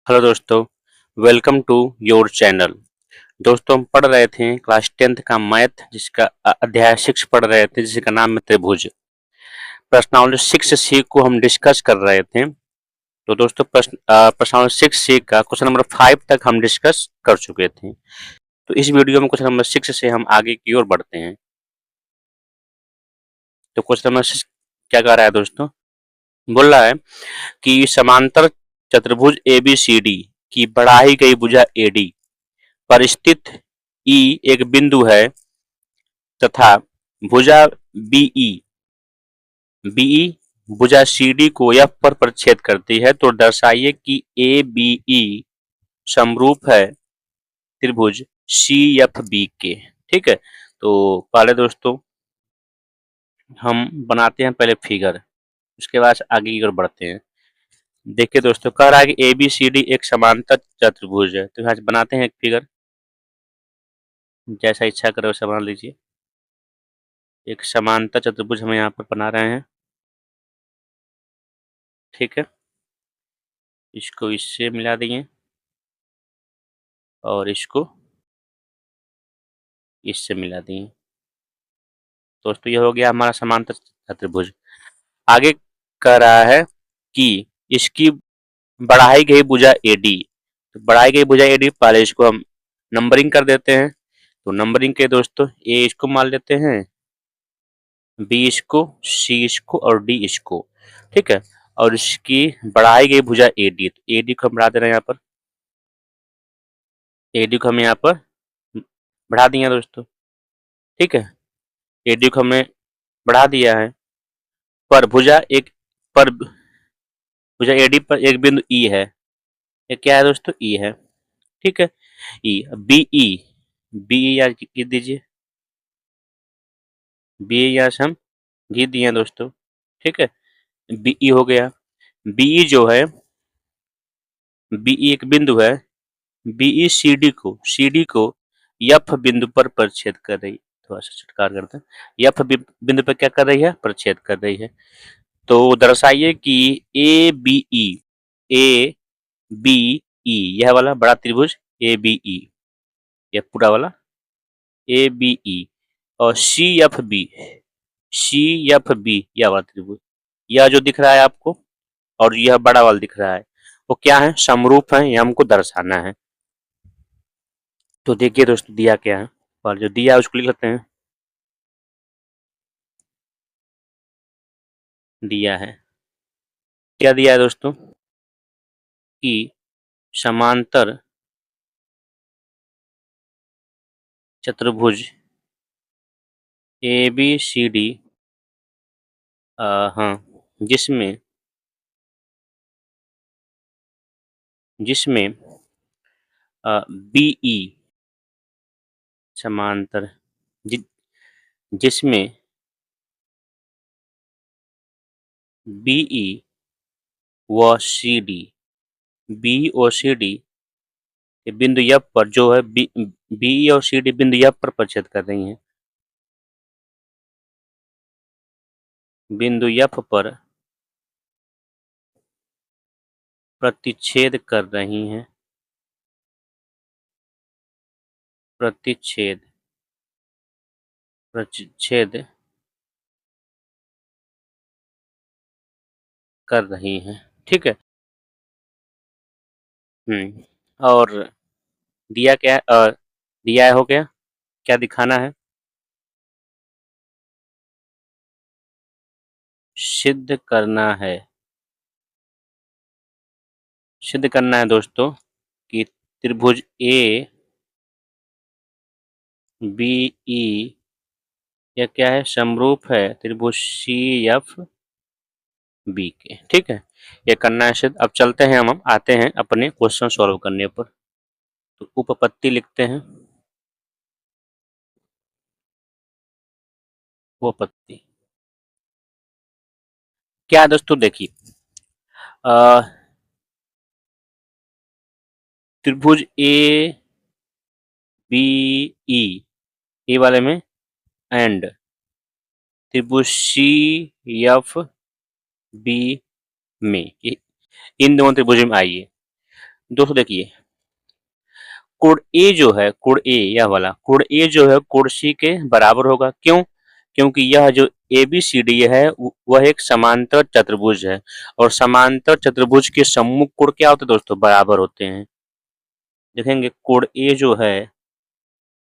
Hello दोस्तों, welcome to your channel. दोस्तों हम पढ़ रहे थे क्लास 10th का मैथ जिसका अध्याय 6 पढ़ रहे थे जिसका नाम है त्रिभुज। प्रश्नावली 6C को हम डिस्कस कर रहे थे। तो दोस्तों प्रश्नावली 6C का क्वेश्चन नंबर 5 तक हम डिस्कस कर चुके थे। तो इस वीडियो में क्वेश्चन नंबर 6 से हम आगे की ओर बढ़ते हैं। तो क्वेश्चन नंबर 6 क्या कह रहा है दोस्तों? बोल रहा है कि समांतर चतुर्भुज ABCD की बढ़ाई गई भुजा AD पर स्थित E एक बिंदु है तथा भुजा बीई बीई भुजा CD को F पर प्रच्छेद करती है, तो दर्शाइए कि ABE समरूप है त्रिभुज CFB के। ठीक है, तो पहले दोस्तों हम बनाते हैं पहले फिगर, उसके बाद आगे की ओर बढ़ते हैं। देखिए दोस्तों, कह रहा है कि ABCD एक समांतर चतुर्भुज है, तो यहाँ से बनाते हैं एक फिगर। जैसा इच्छा करे वैसा बना लीजिए। एक समांतर चतुर्भुज हम यहाँ पर बना रहे हैं। ठीक है, इसको इससे मिला दिए और इसको इससे मिला दिए। दोस्तों ये हो गया हमारा समांतर चतुर्भुज। आगे कह रहा है कि इसकी बढ़ाई गई भुजा AD, तो बढ़ाई गई भुजा AD पहले इसको हम नंबरिंग कर देते हैं। तो नंबरिंग के दोस्तों A इसको मान लेते हैं, B इसको, C इसको और D इसको। ठीक है, और इसकी बढ़ाई गई भुजा AD, तो AD को हम बढ़ा दे रहे हैं यहाँ पर। AD को हम यहाँ पर बढ़ा दिए दोस्तों। ठीक है, AD को हमने बढ़ा दिया है। पर भुजा एक पर भुजा AD पर एक बिंदु E है। ये क्या है दोस्तों? E है। ठीक है, E BE याद लिख दीजिए। BE यहाँ से हम घी दिए हैं दोस्तों। ठीक है, BE हो गया। BE जो है, BE एक बिंदु है। BE CD को F बिंदु पर प्रच्छेद कर रही है। थोड़ा सा छुटकार करते हैं। F बिंदु पर क्या कर रही है? प्रच्छेद कर रही है। तो दर्शाइए कि ए बी ई यह वाला बड़ा त्रिभुज ABE, यह पूरा वाला ABE और सी एफ बी यह वाला त्रिभुज, यह जो दिख रहा है आपको और यह बड़ा वाला दिख रहा है, वो क्या है? समरूप है, यह हमको दर्शाना है। तो देखिए दोस्तों दिया क्या है, और जो दिया है उसको लिख लेते हैं। दिया है क्या? दिया है दोस्तों कि समांतर चतुर्भुज ABCD, हाँ, जिसमें जिसमें BE समांतर जि, जिसमें BE व CD, बी और CD बिंदु F पर जो है BE और CD बिंदु F पर प्रच्छेद कर रही हैं। बिंदु F पर प्रतिच्छेद कर रही हैं। प्रतिच्छेद प्रतिच्छेद कर रही हैं। ठीक है। और दिया क्या है? दिया हो गया, क्या दिखाना है? सिद्ध करना है। सिद्ध करना है दोस्तों कि त्रिभुज ABE यह क्या है? समरूप है त्रिभुज CFB के। ठीक है, ये करना है सिद्ध। अब चलते हैं, हम आते हैं अपने क्वेश्चन सॉल्व करने पर। तो उपपत्ति लिखते हैं। उपपत्ति क्या है दोस्तों? देखिए, त्रिभुज ABE ए वाले में एंड त्रिभुज CFB में, इन दोनों त्रिभुज में आइए। दोस्तों देखिए, कोण ए जो है, कोण ए यह वाला कोण ए जो है कोण सी के बराबर होगा। क्यों? क्योंकि यह जो एबीसीडी है वह एक समांतर चतुर्भुज है और समांतर चतुर्भुज के सम्मुख कोण क्या होते हैं दोस्तों? बराबर होते हैं। देखेंगे कोण ए जो है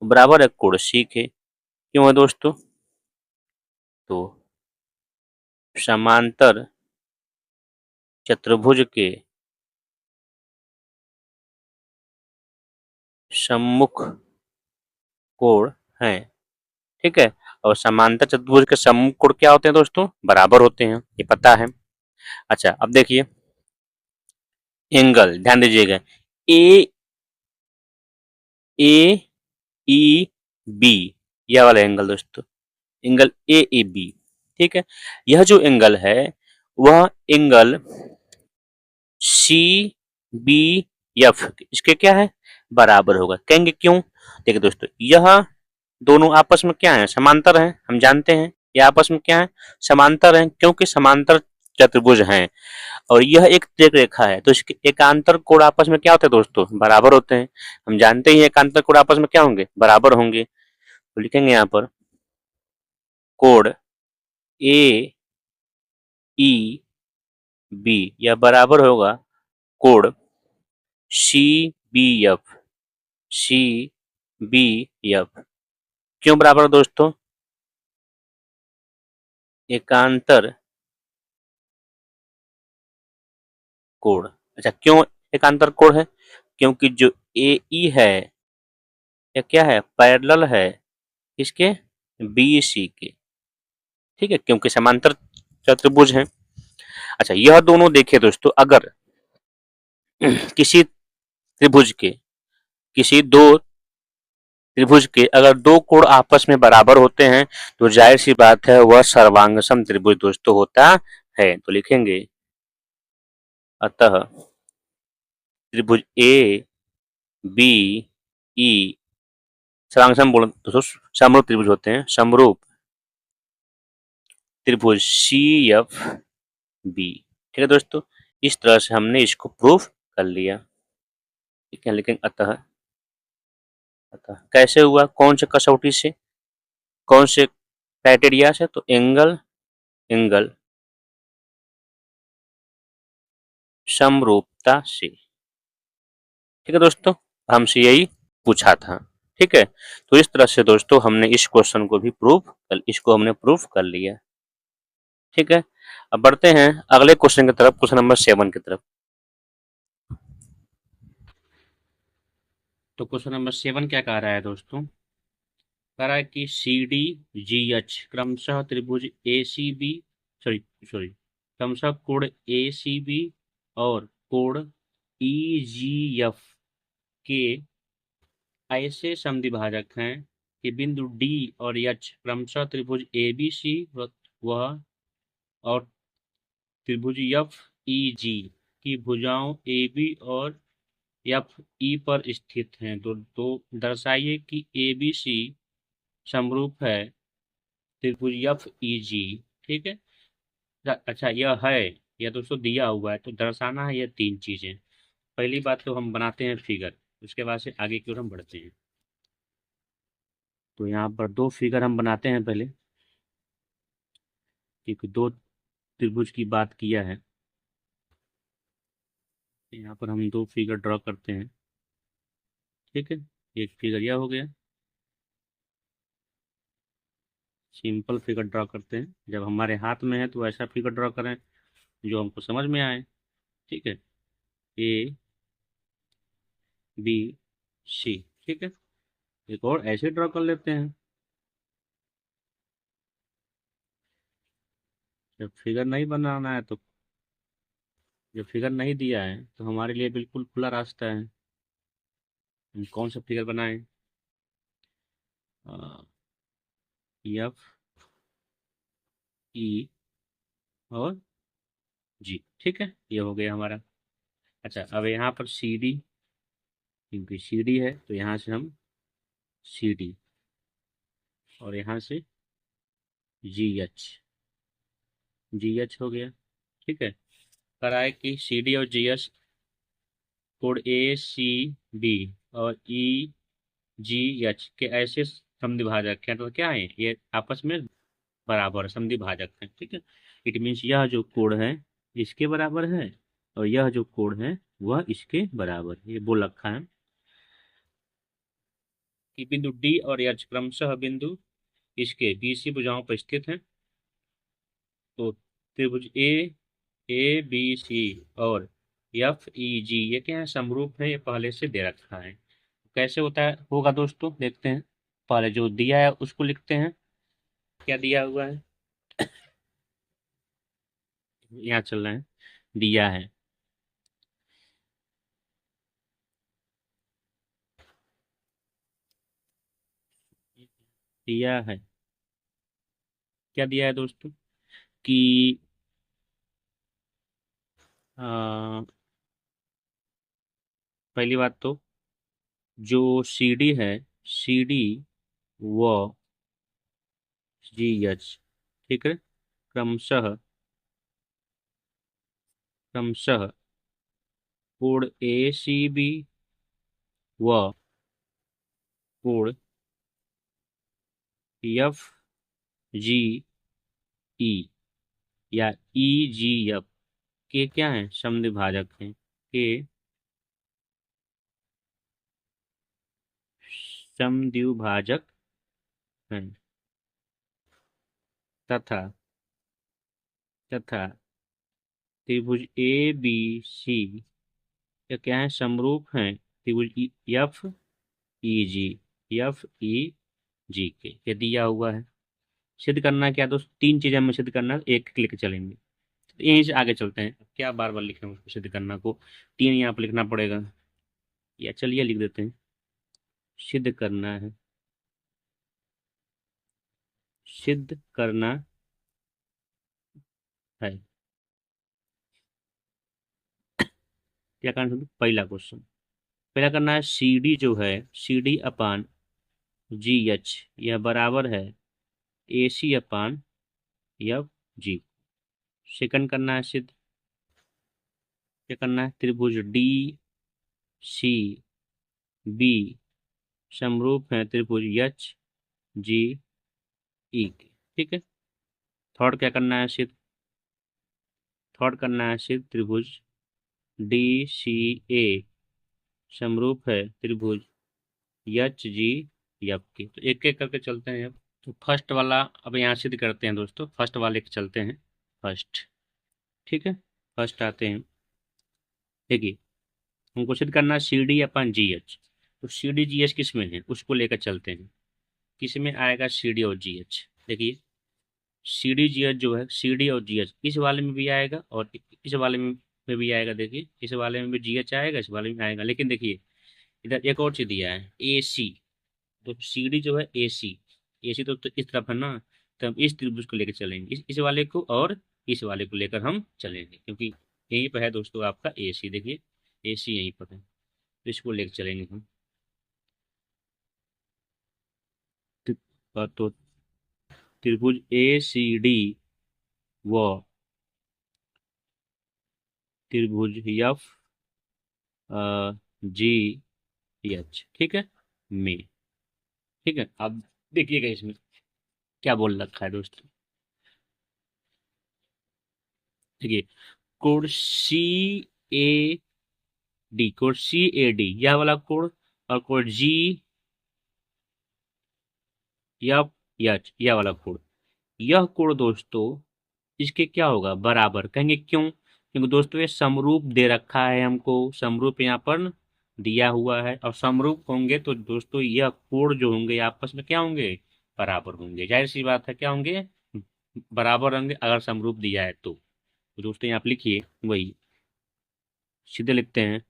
बराबर है कोण सी के। क्यों है दोस्तों? तो समांतर चतुर्भुज के सम्मुख कोण है, ठीक है। और समांतर चतुर्भुज के सम्मुख कोण क्या होते हैं दोस्तों? बराबर होते हैं, ये पता है। अच्छा अब देखिए एंगल, ध्यान दीजिएगा, ए ए ई बी, यह वाला एंगल दोस्तों, एंगल ए ई बी, ठीक है। यह जो एंगल है वह एंगल सी बी एफ इसके क्या है? बराबर होगा। कहेंगे क्यों? देखिए दोस्तों, यह दोनों आपस में क्या है? समांतर हैं, हम जानते हैं। ये आपस में क्या है? समांतर हैं, क्योंकि समांतर चतुर्भुज हैं और यह एक तिर्यक रेखा है, तो इसके एकांतर कोण आपस में क्या होते हैं दोस्तों? बराबर होते हैं। हम जानते ही एकांतर कोण आपस में क्या होंगे? बराबर होंगे। तो लिखेंगे यहाँ पर कोण ए ई बी यह बराबर होगा कोण C B F, C B F. क्यों बराबर दोस्तों? एकांतर कोण। अच्छा क्यों एकांतर कोण है? क्योंकि जो ए ई है यह क्या है? पैरेलल है किसके? बी सी के, ठीक है, क्योंकि समांतर चतुर्भुज है। अच्छा यह दोनों देखिए दोस्तों, अगर किसी त्रिभुज के किसी दो त्रिभुज के अगर दो कोण आपस में बराबर होते हैं तो जाहिर सी बात है वह सर्वांगसम त्रिभुज दोस्तों होता है। तो लिखेंगे अतः त्रिभुज ए बी ई सर्वांगसम बोल दोस्तों समरूप त्रिभुज होते हैं, समरूप त्रिभुज सी एफ बी, ठीक है दोस्तों। इस तरह से हमने इसको प्रूफ कर लिया, ठीक है। लेकिन अतः अतः कैसे हुआ? कौन से कसौटी से, कौन से क्राइटेरिया से? तो एंगल एंगल समरूपता से, ठीक है दोस्तों। हमसे यही पूछा था, ठीक है। तो इस तरह से दोस्तों हमने इस क्वेश्चन को भी इसको हमने प्रूफ कर लिया, ठीक है। अब बढ़ते हैं अगले क्वेश्चन की तरफ, क्वेश्चन नंबर 7 की तरफ। तो क्वेश्चन नंबर 7 क्या कह रहा है दोस्तों? कह रहा है कि सी डी जी एच क्रमशः त्रिभुज ए सी बी सॉरी सॉरी क्रमशः कोण ए सी बी और कोण ई जी एफ के ऐसे समद्विभाजक हैं कि बिंदु डी और एच क्रमशः त्रिभुज ए बी सी वह और त्रिभुज एफ ई जी की भुजाओं ए बी और एफ ई पर स्थित हैं। तो दर्शाइए कि ए बी सी समरूप है त्रिभुज एफ ई जी, ठीक है। अच्छा यह है, यह दोस्तों दिया हुआ है, तो दर्शाना है ये 3 चीजें। पहली बात तो हम बनाते हैं फिगर, उसके बाद से आगे की ओर हम बढ़ते हैं। तो यहाँ पर 2 फिगर हम बनाते हैं पहले, क्योंकि 2 त्रिभुज की बात किया है। यहाँ पर हम 2 फिगर ड्रॉ करते हैं, ठीक है। एक फिगर यह हो गया, सिंपल फिगर ड्रॉ करते हैं। जब हमारे हाथ में है तो ऐसा फिगर ड्रॉ करें जो हमको समझ में आए, ठीक है। ए बी सी, ठीक है। एक और ऐसे ड्रॉ कर लेते हैं। जब फिगर नहीं बनाना है तो, जब फिगर नहीं दिया है तो हमारे लिए बिल्कुल खुला रास्ता है, हम कौन सा फिगर बनाएं? एफ ई और जी, ठीक है, ये हो गया हमारा। अच्छा अब यहाँ पर सी डी, क्योंकि सी डी है तो यहाँ से हम सी डी और यहाँ से जी एच, जी एच हो गया, ठीक है। कराए कि सी डी और जी एच कोड ACB और EGH के ऐसे समद्विभाजक हैं, तो क्या है ये आपस में बराबर समद्विभाजक हैं। ठीक है, इट मीन्स यह जो कोड है इसके बराबर है और यह जो कोड है वह इसके बराबर है। ये बोल रखा है कि बिंदु D और H क्रमशः बिंदु इसके BC भुजाओं पर स्थित हैं। तो त्रिभुज ABC और FEG ये क्या है, समरूप है, ये पहले से दे रखा है। कैसे होता है होगा दोस्तों, देखते हैं। पहले जो दिया है उसको लिखते हैं, क्या दिया हुआ है, यहाँ चल रहे हैं, दिया है दिया है क्या दिया है दोस्तों कि आ, पहली बात तो जो CD है, CD व GH, ठीक है, क्रमशः क्रमशः कोण ACB व कोण FGE या EGF के क्या हैं, समद्विभाजक हैं, के समद्विभाजक हैं तथा तथा त्रिभुज ABC ये क्या है, समरूप हैं त्रिभुज FEG के। ये दिया हुआ है। सिद्ध करना क्या दोस्त, तीन चीजें हमें सिद्ध करना, एक क्लिक चलेंगे। तो यहीं से आगे चलते हैं, क्या बार बार लिखें उसको, सिद्ध करना को तीन यहाँ पर लिखना पड़ेगा, या चलिए लिख देते हैं। सिद्ध करना है, सिद्ध करना है, क्या करना है, पहला क्वेश्चन, पहला करना है CD जो है, CD अपान GH यह बराबर है AC अपान FG। सेकंड करना है सिद्ध, क्या करना है, त्रिभुज DCB समरूप है त्रिभुज HGE के। ठीक है, थर्ड क्या करना है सिद्ध, थर्ड करना है सिद्ध त्रिभुज DCA समरूप है त्रिभुज HGF के। तो एक एक करके चलते हैं अब। तो फर्स्ट वाला अब यहाँ सिद्ध करते हैं दोस्तों, फर्स्ट वाले के चलते हैं फर्स्ट। ठीक है, फर्स्ट आते हैं, देखिए हमको सिद्ध करना है CD अपन GH। तो CD GH किस में है उसको लेकर चलते हैं, किस में आएगा CD और GH। देखिए CD GH जो है, CD और GH इस वाले में भी आएगा और इस वाले में भी आएगा। देखिए इस वाले में भी GH आएगा, इस वाले में आएगा। लेकिन देखिए इधर एक और चीज दिया है AC, तो CD जो है AC तो इस तरफ है ना, तो हम इस त्रिभुज को लेकर चलेंगे, इस वाले को और इस वाले को लेकर हम चलेंगे, क्योंकि यहीं पर है दोस्तों आपका AC। देखिए AC यहीं पर है, तो इसको लेकर चलेंगे हम। तो त्रिभुज ACD व त्रिभुज FGH, ठीक है, में, ठीक है। अब देखिएगा इसमें क्या बोल रखा है दोस्तों, देखिए कोड CAD यह वाला कोड, और कोड GF यह वाला कोड, यह कोड दोस्तों इसके क्या होगा, बराबर। कहेंगे क्यों, क्योंकि दोस्तों ये समरूप दे रखा है हमको, समरूप यहाँ पर दिया हुआ है, और समरूप होंगे तो दोस्तों यह कोड जो होंगे आपस में क्या होंगे, बराबर होंगे। जाहिर सी बात है, क्या होंगे, बराबर होंगे अगर समरूप दिया है तो दोस्तों यहाँ पे लिखिए वही, सीधे लिखते हैं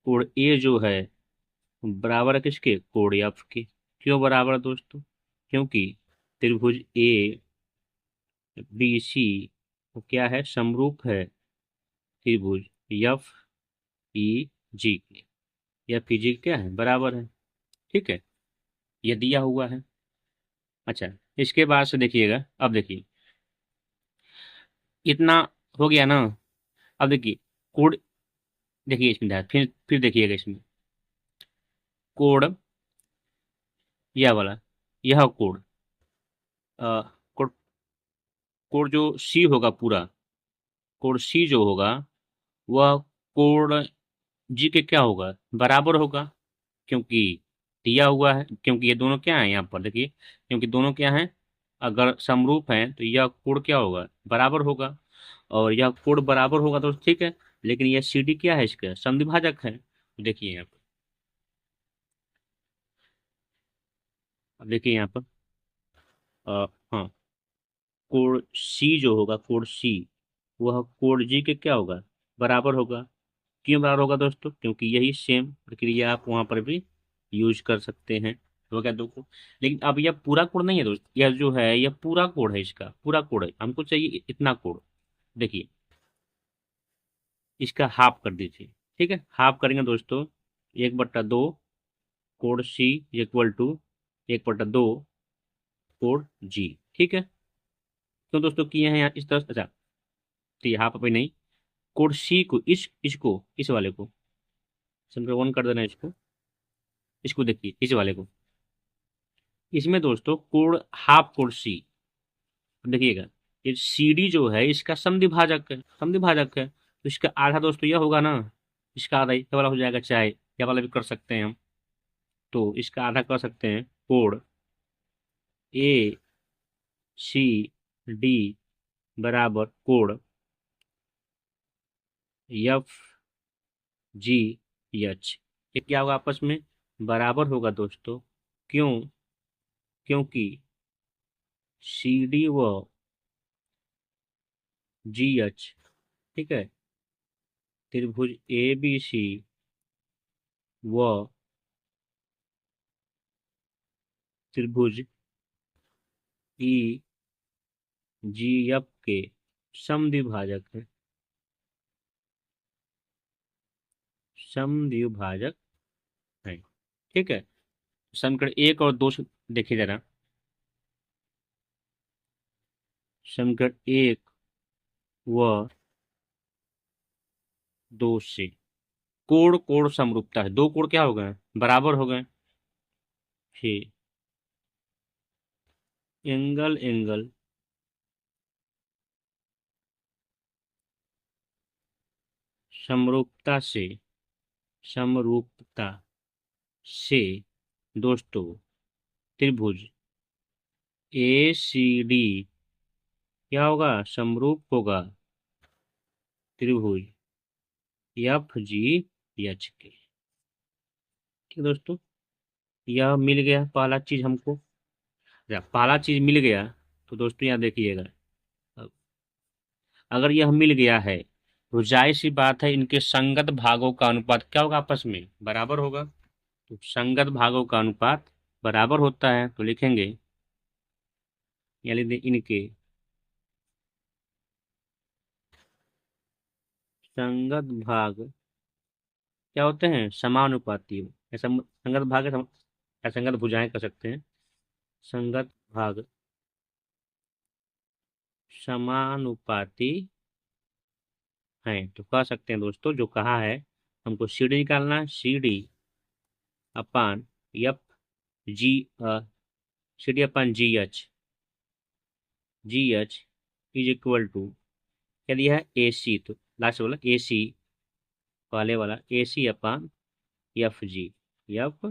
कोड A जो है बराबर है किसके, कोड F के। क्यों बराबर है दोस्तों, क्योंकि त्रिभुज ABC वो क्या है, समरूप है त्रिभुज FEG के, FEG क्या है, बराबर है। ठीक है, ये दिया हुआ है। अच्छा, इसके बाद से देखिएगा, अब देखिए इतना हो गया ना। अब देखिए कोड देखिए इसमें ध्यान, फिर देखिएगा इसमें कोड, यह वाला, यह कोड, कोड, कोड जो सी होगा पूरा, कोड सी जो होगा वह कोड जी के क्या होगा, बराबर होगा, क्योंकि दिया हुआ है, क्योंकि ये दोनों क्या है यहाँ पर देखिए, क्योंकि दोनों क्या हैं, अगर समरूप हैं तो यह कोड क्या होगा, बराबर होगा, और यह कोड बराबर होगा तो ठीक है। लेकिन यह सी डी क्या है, इसका समद्विभाजक है। देखिए यहाँ पर, अब देखिए यहाँ पर, हाँ, कोड सी जो होगा, कोड सी, वह कोड जी के क्या होगा, बराबर होगा। क्यों बराबर होगा दोस्तों, क्योंकि यही सेम प्रक्रिया आप वहां पर भी यूज कर सकते हैं। हो गया दो कोड। लेकिन अब यह पूरा कोड नहीं है दोस्त, यह जो है यह पूरा कोड है, इसका पूरा कोड है, हमको चाहिए इतना कोड। देखिए, इसका हाफ कर दीजिए, ठीक है, हाफ करेंगे दोस्तों, 1/2 कोड सी इक्वल टू 1/2 कोड जी, ठीक है। तो दोस्तों किए हैं यहाँ इस तरह, अच्छा, तो यहाँ पर भी नहीं, कोड सी को इसको इस वाले को समीकरण 1 कर देना है, इसको देखिए इस वाले को, इसमें दोस्तों कोड हाफ कोड सी, देखिएगा, ये सी डी जो है इसका समद्विभाजक है, समद्विभाजक है, तो इसका आधा दोस्तों यह होगा ना, इसका आधा ये वाला हो जाएगा, चाहे ये वाला भी कर सकते हैं हम, तो इसका आधा कर सकते हैं, कोड ए सी डी बराबर कोड एफ जी एच, ये क्या होगा आपस में, बराबर होगा दोस्तों। क्यों, क्योंकि सी डी व जी एच, ठीक है, त्रिभुज ए बी सी व त्रिभुज ई जी एफ के समद्विभाजक है, समद्विभाजक है, ठीक है। समीकरण 1 और 2 से देखिए जरा, समीकरण 1 व 2 से कोण कोण समरूपता है, दो कोण क्या हो गए, बराबर हो गए, फिर एंगल एंगल समरूपता से, समरूपता से दोस्तों त्रिभुज ए सी डी क्या होगा, समरूप होगा त्रिभुज एफ जी एच के, ठीक है दोस्तों। यह मिल गया पहला चीज हमको, या पहला चीज मिल गया, तो दोस्तों यहाँ देखिएगा, अब अगर यह मिल गया है तो जाहिर सी बात है इनके संगत भागों का अनुपात क्या होगा, आपस में बराबर होगा। तो संगत भागों का अनुपात बराबर होता है, तो लिखेंगे, यानी इनके संगत भाग क्या होते हैं, समानुपाती, ऐसा संगत भाग है, या संगत भुजाएं कर सकते हैं, संगत भाग समानुपाती हैं, तो कह सकते हैं दोस्तों, जो कहा है हमको सी डी निकालना है, C D upon F G, C D upon G H, G H is equal to, क्या दिया है, ए सी, तो लास्ट वाला ए सी, पहले वाला ए सी अपान एफ जी, एफ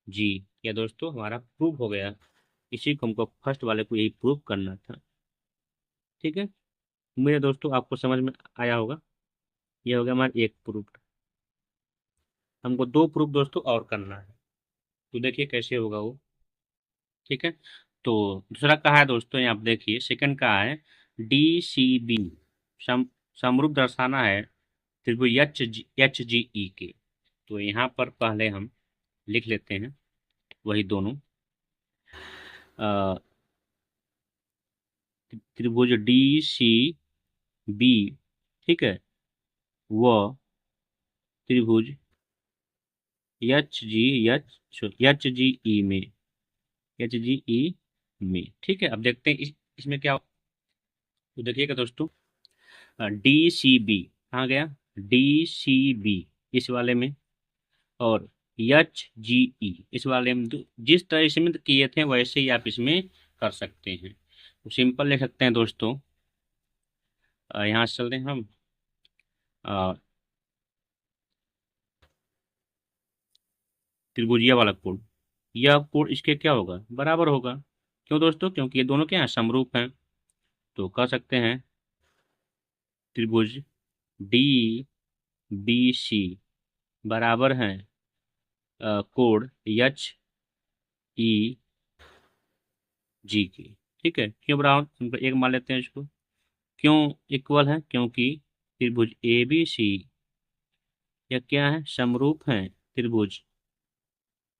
जी। या दोस्तों हमारा प्रूफ हो गया, इसी को हमको फर्स्ट वाले को यही प्रूफ करना था, ठीक है। मेरे दोस्तों आपको समझ में आया होगा, ये हो गया हमारा एक प्रूफ, हमको दो प्रूफ दोस्तों और करना है, तो देखिए कैसे होगा वो, ठीक है। तो दूसरा कहा है दोस्तों, यहाँ आप देखिए सेकंड कहा है, डी सी बी सम समरूप दर्शाना है त्रिभुज एच जी ई के, तो यहाँ पर पहले हम लिख लेते हैं वही दोनों, अ, त्रिभुज डी सी बी, ठीक है, व त्रिभुज एच जी एच जी ई में, एच जी ई में, ठीक है। अब देखते हैं इसमें क्या, तो देखिएगा दोस्तों, डी सी बी कहाँ गया, DCB इस वाले में, और HGE इस वाले में। जिस तरह इसमें किए थे वैसे ही आप इसमें कर सकते हैं। तो सिंपल लिख सकते हैं दोस्तों। यहाँ से चलते हैं हम। अ, त्रिभुजिया वाला कोड, यह कोड इसके क्या होगा, बराबर होगा। क्यों दोस्तों? क्योंकि ये दोनों क्या हैं, समरूप हैं। तो कह सकते हैं त्रिभुज DBC बराबर हैं कोड HEG की। ठीक है, क्यों बराबर, एक मान लेते हैं इसको। क्यों इक्वल है? क्योंकि त्रिभुज ABC या क्या है, समरूप है त्रिभुज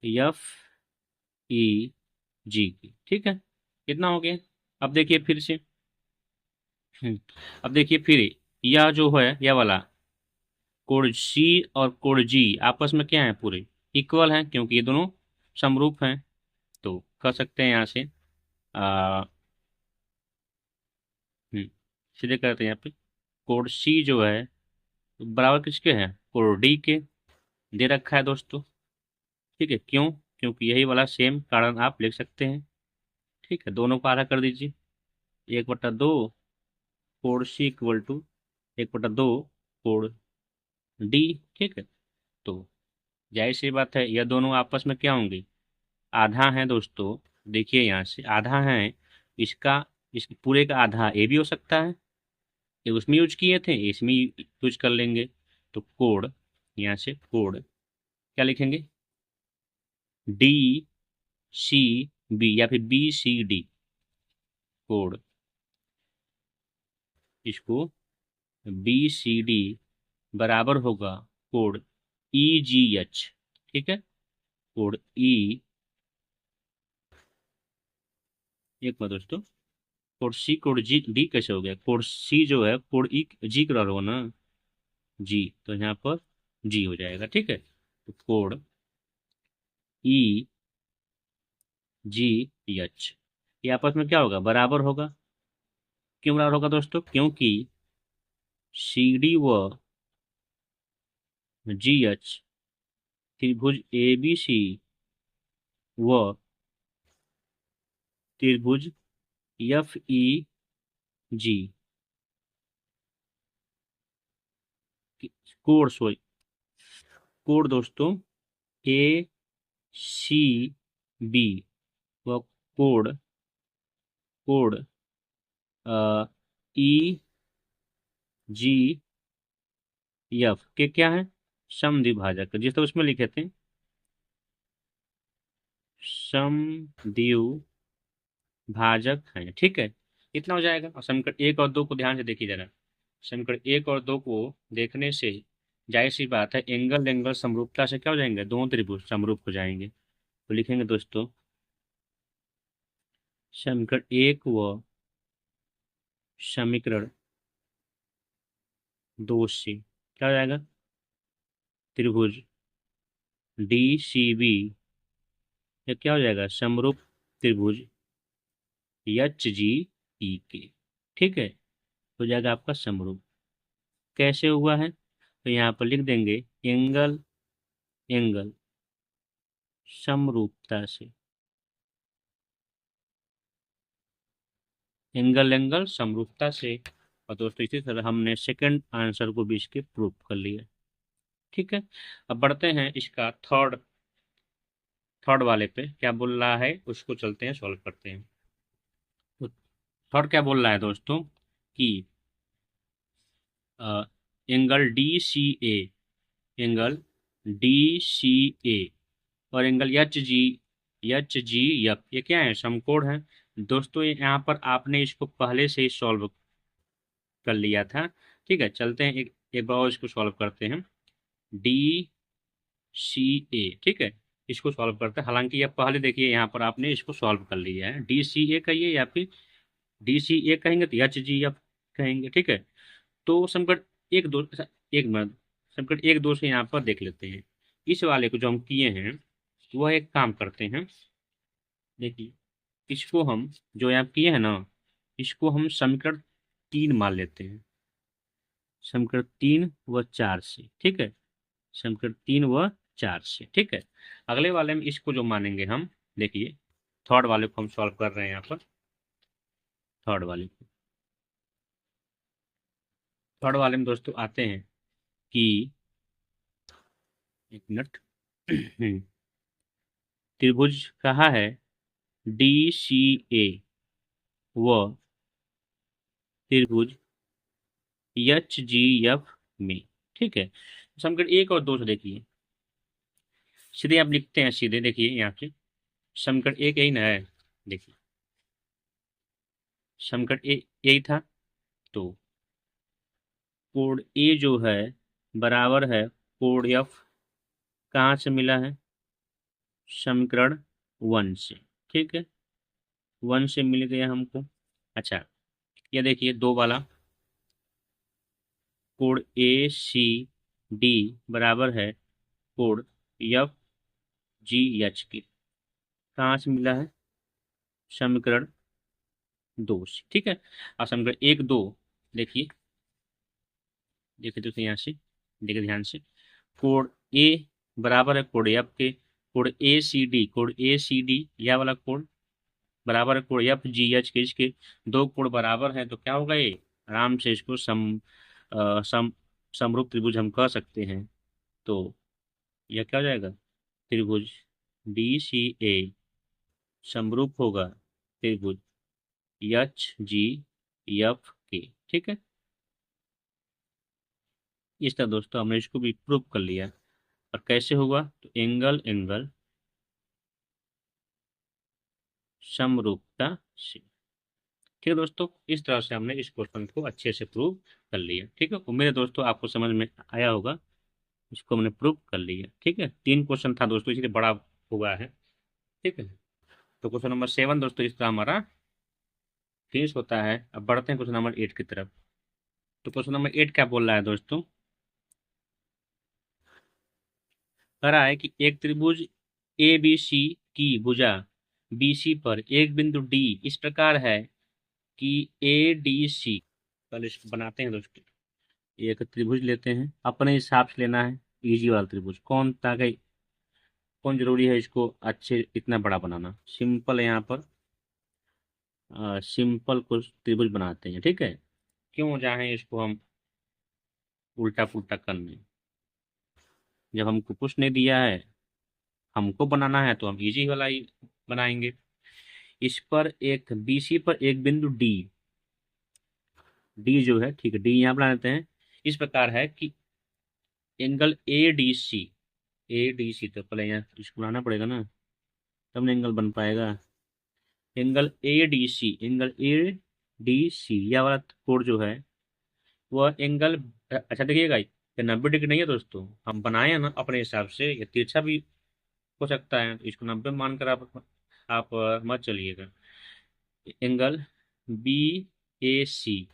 FEG की। ठीक है, कितना हो गया? अब देखिए फिर से। अब देखिए फिर, यह जो है यह वाला कोड C और कोड G आपस में क्या है, पूरे इक्वल हैं, क्योंकि ये दोनों समरूप हैं। तो कह सकते हैं यहाँ से आ, सीधे करते हैं यहाँ पे, कोड C जो है बराबर किसके है, कोड D के दे रखा है दोस्तों। ठीक है, क्यों? क्योंकि यही वाला सेम कारण आप लिख सकते हैं। ठीक है, दोनों को आधा कर दीजिए। 1/2 कोड C इक्वल टू 1/2 कोड D। ठीक है, तो जाहिर सी बात है यह दोनों आपस में क्या होंगे, आधा है दोस्तों। देखिए यहाँ से आधा है, इसका इस पूरे का आधा ए भी हो सकता है, ये उसमें यूज किए थे, इसमें यूज कर लेंगे। तो कोड, यहाँ से कोड क्या लिखेंगे, DCB या फिर BCD कोड, इसको BCD बराबर होगा कोड EGH। ठीक है, कोड एक बार दोस्तों, कोड C कोड D कैसे हो गया, कोड C जो है कोड G करा होगा ना, जी, तो यहाँ पर G हो जाएगा। ठीक है, तो कोड EGH ये आपस में क्या होगा, बराबर होगा। क्यों बराबर होगा दोस्तों? क्योंकि CD व GH त्रिभुज ABC व त्रिभुज FEG कोड, सॉरी कोड दोस्तों ACB व कोड कोड EGF के क्या है, समद्विभाजक, जिस तरह उसमें लिखे थे समद्विभाजक है। ठीक है, इतना हो जाएगा। और समीकरण 1 और 2 को ध्यान से देखिए जरा। समीकरण 1 और 2 को देखने से जाहिर सी बात है एंगल एंगल समरूपता से क्या हो जाएंगे, दोनों त्रिभुज समरूप हो जाएंगे। तो लिखेंगे दोस्तों समीकरण 1 व समीकरण 2 से क्या हो जाएगा, त्रिभुज DCB या क्या हो जाएगा, समरूप त्रिभुज HGE के। ठीक है, हो जाएगा आपका समरूप। कैसे हुआ है, तो यहाँ पर लिख देंगे एंगल एंगल समरूपता से, एंगल एंगल समरूपता से। और दोस्तों इसी तरह हमने सेकंड आंसर को भी इसके प्रूव कर लिया। ठीक है, अब बढ़ते हैं इसका थर्ड थर्ड वाले पे, क्या बोल रहा है उसको चलते हैं सॉल्व करते हैं। तो थर्ड क्या बोल रहा है दोस्तों कि एंगल DCA, एंगल DCA और एंगल HGF ये क्या है, समकोण है। दोस्तों यहाँ पर आपने इसको पहले से ही सॉल्व कर लिया था। ठीक है, चलते हैं एक बार और इसको सॉल्व करते हैं। DCA, ठीक है, इसको सॉल्व करते हैं। हालांकि ये पहले देखिए यहाँ पर आपने इसको सॉल्व कर लिया है। DCA कहिए या फिर DCA कहेंगे तो HGF कहेंगे। ठीक है, तो समीकरण एक मिनट, समीकरण 1 2 से यहाँ पर देख लेते हैं। इस वाले को जो हम किए हैं वह एक काम करते हैं, देखिए इसको हम जो यहाँ किए हैं ना, इसको हम समीकरण 3 मान लेते हैं। समीकरण 3 व 4 से, ठीक है, समीकरण 3 व 4 से, ठीक है। अगले वाले में इसको जो मानेंगे हम, देखिए थर्ड वाले को हम सॉल्व कर रहे हैं यहाँ पर। थर्ड वाले को, थर्ड वाले में दोस्तों आते हैं कि, एक मिनट, त्रिभुज कहा है डी सी ए व त्रिभुज एच जी एफ में, ठीक है। समीकरण 1 और 2 से देखिए, सीधे आप लिखते हैं, सीधे देखिए यहाँ पे समीकरण 1 यही ना है, देखिए समीकरण यही था, तो कोड ए जो है बराबर है कोड एफ, कहाँ से मिला है, समीकरण 1 से, ठीक है, 1 से मिल गया हमको। अच्छा, ये देखिए 2 वाला, कोड ए सी डी बराबर है कोड एफ जी एच के, कहाँ से मिला है, समीकरण 2 से, ठीक है। और समीकरण 1 2 देखिए, देखिए दोस्तों यहाँ से देखिए ध्यान से, कोड ए बराबर है कोड एफ के, कोड ए सी डी यह वाला कोड बराबर है कोड एफ जी एच के, इसके दो कोड बराबर हैं, तो क्या होगा, ये आराम से इसको सम समरूप त्रिभुज हम कह सकते हैं। तो यह क्या हो जाएगा, त्रिभुज डी सी ए समरूप होगा त्रिभुज एच जी एफ के, ठीक है। इस तरह दोस्तों हमने इसको भी प्रूव कर लिया। और कैसे होगा, तो एंगल एंगल समरूपता से, ठीक है दोस्तों। इस तरह से हमने इस क्वेश्चन को अच्छे से प्रूव कर लिया, ठीक है। उम्मीद है दोस्तों आपको समझ में आया होगा, इसको हमने प्रूव कर लिया, ठीक है। 3 क्वेश्चन था दोस्तों, इसलिए बड़ा हुआ है, ठीक है। तो क्वेश्चन नंबर 7 दोस्तों इस तरह हमारा फिनिश होता है। अब बढ़ते हैं क्वेश्चन नंबर 8 की तरफ। तो क्वेश्चन नंबर 8 क्या बोल रहा है दोस्तों, कह रहा है कि एक त्रिभुज ए बी सी की भुजा बी सी पर एक बिंदु डी इस प्रकार है कि ए डी सी, पहले इसको बनाते हैं दोस्तों। एक त्रिभुज लेते हैं, अपने हिसाब से लेना है, इजी वाला त्रिभुज, कौन ताकि कौन जरूरी है इसको अच्छे इतना बड़ा बनाना, सिंपल है यहाँ पर, सिंपल कुछ त्रिभुज बनाते हैं, ठीक है। क्यों चाहें इसको हम उल्टा पुल्टा करने, जब हमको कुछ नहीं दिया है, हमको बनाना है, तो हम इजी वाला ही बनाएंगे। इस पर एक बीसी पर एक बिंदु डी, डी जो है, ठीक है, डी यहाँ बना लेते हैं। इस प्रकार है कि angle A D C, A D C, तो पहले यहाँ इसको बनाना पड़ेगा ना, तब ना एंगल बन पाएगा। Angle A D C, angle A D C यह वाला कोण जो है वह एंगल, अच्छा देखिएगा, ये 90 डिग्री नहीं है दोस्तों, हम बनाए हैं ना अपने हिसाब से, ये तिरछा भी हो सकता है, तो इसको 90 मानकर आप मत चलिएगा। एंगल बी ए सी,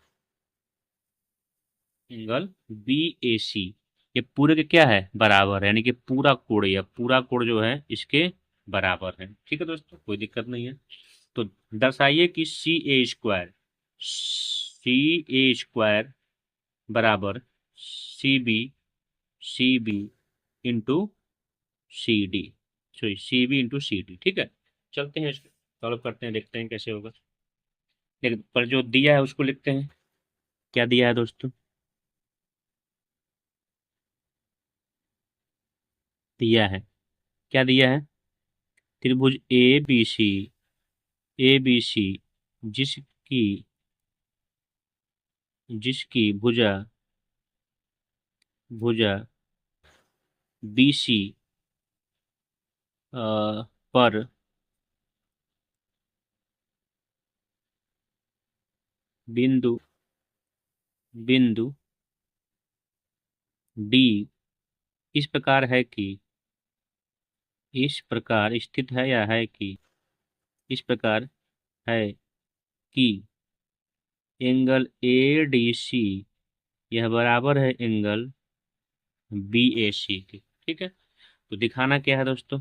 एंगल बी ए सी, ये पूरे के क्या है, बराबर है, यानी कि पूरा कोण, या पूरा कोण जो है इसके बराबर है, ठीक है दोस्तों, कोई दिक्कत नहीं है। तो दर्शाइए कि सी ए स्क्वायर बराबर C B into C D, sorry C B into C D, ठीक है। चलते हैं इसको सॉल्व करते हैं, देखते हैं कैसे होगा। लेकिन पर जो दिया है उसको लिखते हैं, क्या दिया है दोस्तों, दिया है, क्या दिया है, त्रिभुज ए बी सी जिसकी जिसकी भुजा भुजा बी सी पर बिंदु बिंदु डी इस प्रकार है कि, इस प्रकार स्थित है, या है कि, इस प्रकार है कि एंगल ए डी सी यह बराबर है एंगल बी ए सी के, ठीक है। तो दिखाना क्या है दोस्तों,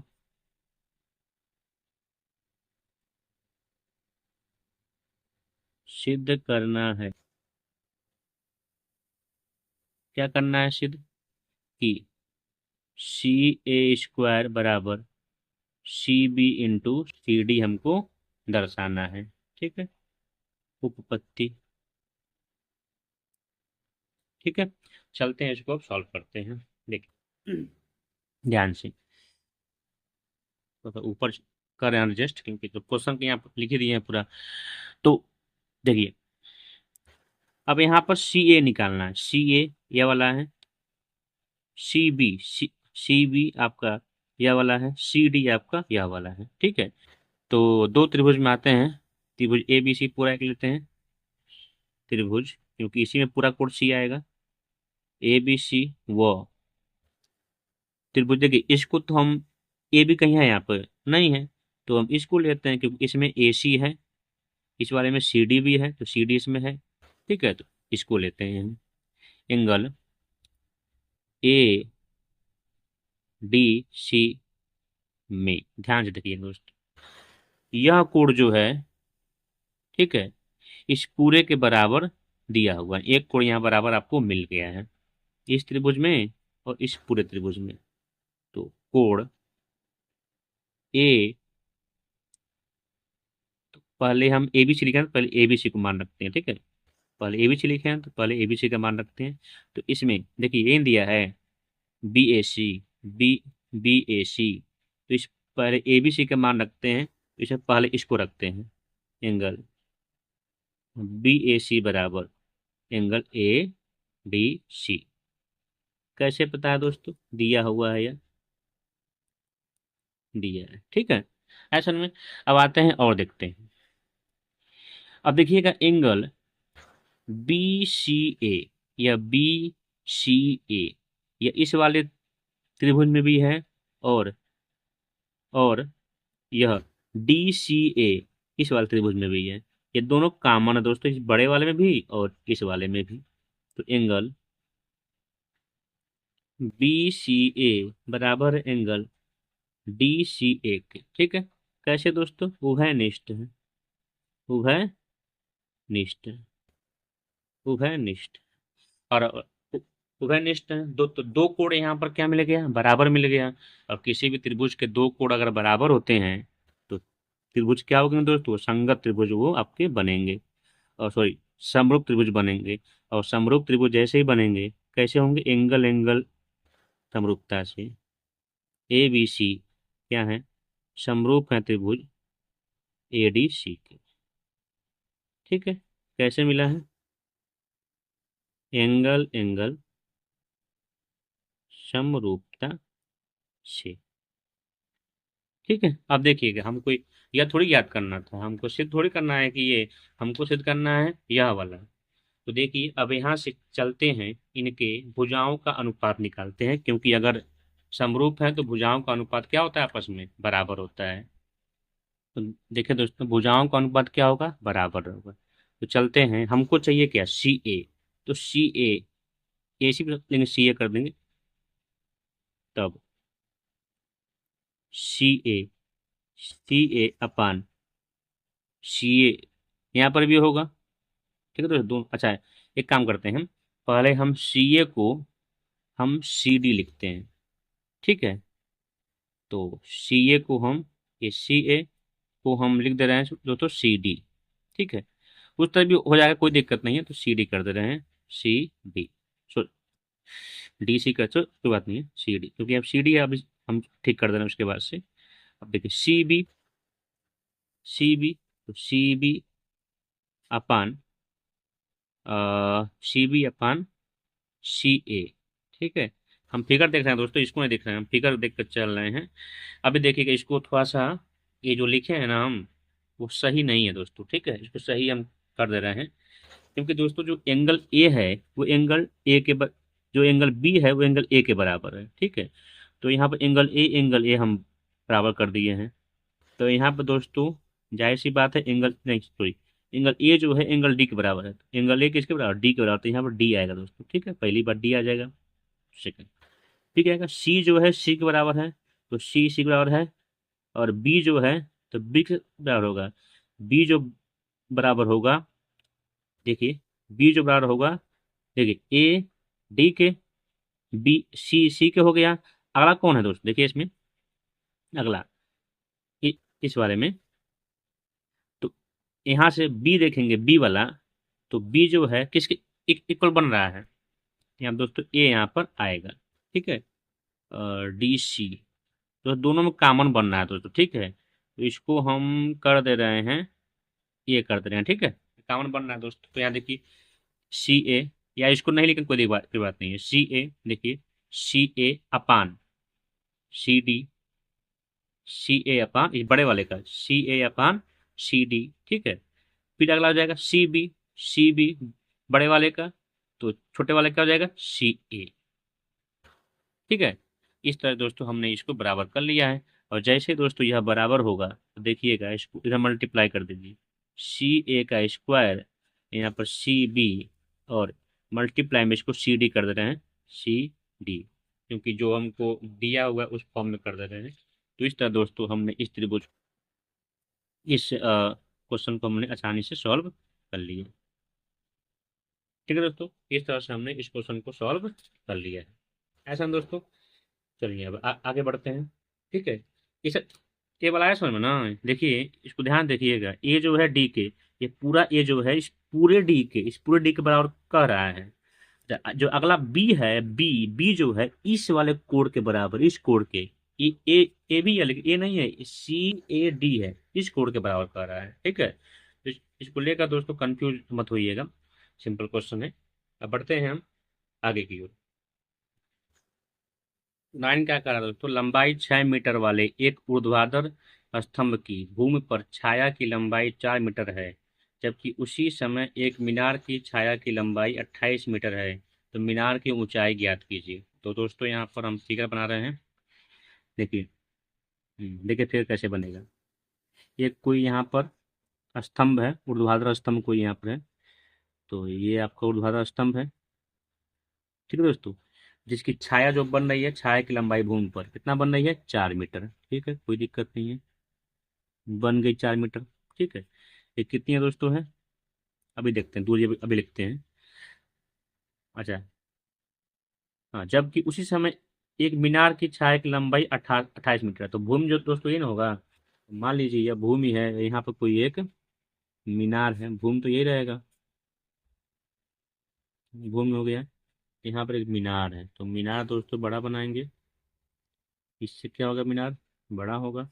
सिद्ध करना है क्या करना है सिद्ध कि सी ए स्क्वायर बराबर C B into C D हमको दर्शाना है। ठीक है, उपपत्ति। ठीक है, चलते हैं इसको अब सॉल्व करते हैं। देखिए ध्यान से, तो ऊपर कर रहे हैं एडजस्ट, क्योंकि तो क्वेश्चन के यहाँ पर लिख ही दिए हैं पूरा। तो देखिए, अब यहाँ पर सी ए निकालना है। सी ए ये वाला है, सी बी आपका यह वाला है, सी डी आपका यह वाला है। ठीक है, तो दो त्रिभुज में आते हैं। त्रिभुज ए बी सी पूरा एक लेते हैं त्रिभुज, क्योंकि इसी में पूरा कोड सी आएगा। ए बी सी वो त्रिभुज, देखिए इसको तो हम, ए भी कहीं है यहाँ पर नहीं है, तो हम इसको लेते हैं क्योंकि इसमें ए सी है, इस वाले में सी डी भी है, तो सी डी इसमें है। ठीक है, तो इसको लेते हैं हम। एंगल ए डी सी में ध्यान से देखिए दोस्त, यह कोण जो है, ठीक है, इस पूरे के बराबर दिया हुआ है। एक कोण यहाँ बराबर आपको मिल गया है इस त्रिभुज में और इस पूरे त्रिभुज में। तो कोण ए, तो पहले हम ए बी सी लिखे हैं, तो पहले ए बी सी को मान रखते हैं। ठीक है, पहले ए बी सी लिखे हैं तो पहले ए बी सी का मान रखते हैं। तो इसमें देखिए ये दिया है बी ए सी, बी बी ए सी, तो इस पहले ए बी सी का मान रखते हैं, तो इसे पहले इसको रखते हैं। एंगल बी ए सी बराबर एंगल ए डी सी। कैसे पता है दोस्तों, दिया हुआ है या दिया है। ठीक है, ऐसा में अब आते हैं और देखते हैं। अब देखिएगा एंगल बी सी ए या बी सी ए, या इस वाले त्रिभुज में भी है, और और यह डी सी ए इस वाले त्रिभुज में भी है। ये दोनों कॉमन है दोस्तों, इस बड़े वाले में भी और इस वाले में भी। तो एंगल बी सी ए बराबर एंगल डी सी ए के। ठीक है, कैसे दोस्तों, उभयनिष्ठ है, उभयनिष्ठ, उभयनिष्ठ। और उभयनिष्ठ है दो, तो दो कोण यहाँ पर क्या मिल गया, बराबर मिल गया। और किसी भी त्रिभुज के दो कोण अगर बराबर होते हैं तो त्रिभुज क्या होंगे दोस्तों, संगत त्रिभुज वो आपके बनेंगे, और सॉरी समरूप त्रिभुज बनेंगे। और समरूप त्रिभुज जैसे ही बनेंगे, कैसे होंगे, एंगल एंगल समरूपता से। ए बी सी क्या है, समरूप है त्रिभुज ए डी सी के। ठीक है, कैसे मिला है, एंगल एंगल समरूपता से। ठीक है, अब देखिएगा, हमको यह थोड़ी याद करना था, हमको सिद्ध थोड़ी करना है कि ये, हमको सिद्ध करना है यह वाला। तो देखिए अब यहाँ से चलते हैं, इनके भुजाओं का अनुपात निकालते हैं, क्योंकि अगर समरूप है तो भुजाओं का अनुपात क्या होता है, आपस में बराबर होता है। तो देखिए दोस्तों, भुजाओं का अनुपात क्या होगा, बराबर होगा। तो चलते हैं, हमको चाहिए क्या, सी ए। तो सी ए सी लेंगे, सी ए कर देंगे, तब सी ए अपान सी ए यहाँ पर भी होगा। ठीक है, तो दो अच्छा है, एक काम करते हैं हम, पहले हम सी ए को हम सी डी लिखते हैं। ठीक है, तो सी ए को हम, ये सी ए को हम लिख दे रहे हैं दोस्तों सी डी। ठीक है, उस तरह भी हो जाएगा, कोई दिक्कत नहीं है, तो सी डी कर दे रहे हैं, सी डी, सो डी सी कर, तो कोई बात नहीं है, सी डी, क्योंकि अब सी डी अब हम ठीक कर दे रहे हैं उसके बाद से। अब देखिए सी बी तो अपान सी बी अपान सी ए। ठीक है, हम फिगर देख रहे हैं दोस्तों, इसको नहीं देख रहे हैं, हम फिगर देख कर चल रहे हैं। अभी देखिएगा, इसको थोड़ा सा, ये जो लिखे हैं ना हम, वो सही नहीं है दोस्तों। ठीक है, इसको सही हम कर दे रहे हैं, क्योंकि दोस्तों जो एंगल ए है वो एंगल ए के जो एंगल बी है वो एंगल ए के बराबर है। ठीक है, तो यहाँ पर एंगल ए हम बराबर कर दिए हैं। तो यहाँ पर दोस्तों जाहिर सी बात है, एंगल नहीं सॉरी, एंगल ए जो है एंगल डी के बराबर है, तो एंगल ए किसके बराबर, डी के बराबर, तो यहाँ पर डी आएगा दोस्तों। ठीक है, पहली बार डी आ जाएगा, सेकंड ठीक है। सी जो है सी के बराबर है, तो सी के बराबर है, और बी जो है तो बी के बराबर होगा। बी जो बराबर होगा, देखिए बी जो बराबर होगा, देखिए ए डी के, बी सी के हो गया। अगला कौन है दोस्त, देखिए इसमें अगला इस बारे में, तो यहाँ से बी देखेंगे, बी वाला, तो बी जो है किसके इक्वल बन रहा है, यहाँ दोस्तों ए यहाँ पर आएगा, ठीक है। डी सी, तो दोनों में कॉमन बनना है दोस्तों, ठीक है। तो इसको हम कर दे रहे हैं, ये कर दे रहे हैं, ठीक है। कॉमन बनना है दोस्तों, तो यहाँ देखिए सी ए, या इसको नहीं लिखें कोई बात नहीं है, सी ए देखिए, सी ए अपान सी डी, सी ए अपान इस बड़े वाले का सी ए अपान सी डी, ठीक है। फिर अगला हो जाएगा सी बी, सी बी बड़े वाले का, तो छोटे वाले का हो जाएगा सी ए, ठीक है। इस तरह दोस्तों हमने इसको बराबर कर लिया है। और जैसे दोस्तों यह बराबर होगा तो देखिएगा, इसको इधर मल्टीप्लाई कर दीजिए, सी ए का स्क्वायर, यहाँ पर सी बी, और मल्टीप्लाई में इसको सी डी कर दे रहे हैं, सी डी, क्योंकि जो हमको दिया हुआ है उस फॉर्म में कर दे रहे हैं। तो इस तरह दोस्तों हमने इस त्रिभुज, इस क्वेश्चन को हमने आसानी से सॉल्व कर लिया, ठीक है दोस्तों। इस तरह से हमने इस क्वेश्चन को सॉल्व कर लिया है। ऐसा ना दोस्तों, चलिए अब आगे बढ़ते हैं, ठीक है। इस ये वाला है समझ में ना, देखिए इसको ध्यान देखिएगा, ये जो है डी के, ये पूरा ये जो है इस पूरे डी के बराबर कह रहा है। जो अगला बी है, बी जो है इस वाले कोड के बराबर, इस कोड के, ये ए भी है लेकिन ये नहीं है, सी ए डी है, इस कोड के बराबर कह रहा है, ठीक है। तो इसको लेकर दोस्तों कंफ्यूज मत होइएगा, सिंपल क्वेश्चन है। अब बढ़ते हैं हम आगे की ओर। 9 क्या करा दोस्तों, लंबाई 6 मीटर वाले एक ऊर्ध्वाधर स्तंभ की भूमि पर छाया की लंबाई 4 मीटर है, जबकि उसी समय एक मीनार की छाया की लंबाई 28 मीटर है, तो मीनार की ऊंचाई ज्ञात कीजिए। तो दोस्तों यहाँ पर हम फिगर बना रहे हैं, देखिए। देखिए फिर कैसे बनेगा, एक कोई यहाँ पर स्तंभ है, ऊर्ध्वाधर स्तंभ कोई यहाँ पर है, तो ये आपका ऊर्ध्वाधर स्तंभ है, ठीक है दोस्तों। जिसकी छाया जो बन रही है, छाया की लंबाई भूमि पर कितना बन रही है, 4 मीटर, ठीक है, कोई दिक्कत नहीं है, बन गई 4 मीटर, ठीक है। ये कितनी है दोस्तों है, अभी देखते हैं, दूरी अभी लिखते हैं। अच्छा, हाँ, जबकि उसी समय एक मीनार की छाया की लंबाई 28 मीटर है, तो भूमि जो दोस्तों ये ना होगा, मान लीजिए यह भूमि है, यहाँ पर कोई एक मीनार है, भूमि तो यही रहेगा, भूमि हो गया, यहाँ पर एक मीनार है, तो मीनार दोस्तों बड़ा बनाएंगे, इससे क्या होगा, मीनार बड़ा होगा।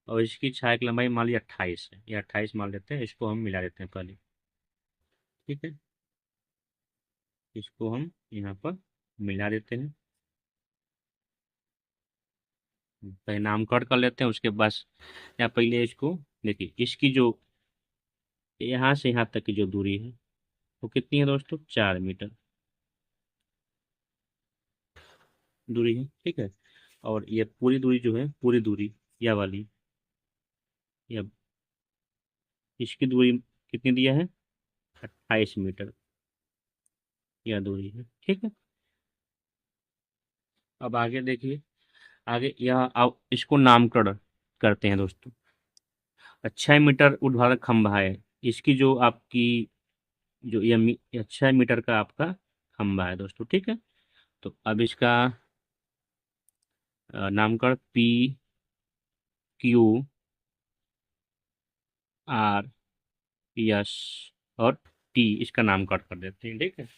और इसकी छाया की लंबाई मान ली 28 है, ये 28 मान लेते हैं, इसको हम मिला देते हैं पहले, ठीक है। इसको हम यहाँ पर मिला देते हैं, पहले नामकरण कर लेते हैं, उसके बाद या पहले इसको देखिए, इसकी जो यहाँ से यहाँ तक की जो दूरी है वो कितनी है दोस्तों, 4 मीटर दूरी है, ठीक है। और ये पूरी दूरी जो है, पूरी दूरी या वाली, या इसकी दूरी कितनी दिया है, 28 मीटर यह दूरी है, ठीक है। अब आगे देखिए, आगे यह अब इसको नामकरण करते हैं दोस्तों। 6 मीटर ऊर्ध्वाधर खंभा है, इसकी जो आपकी जो यह 6 मीटर का आपका खंभा है दोस्तों, ठीक है। तो अब इसका नामकरण पी क्यू आर यस और टी, इसका नामकरण कर देते हैं, ठीक है।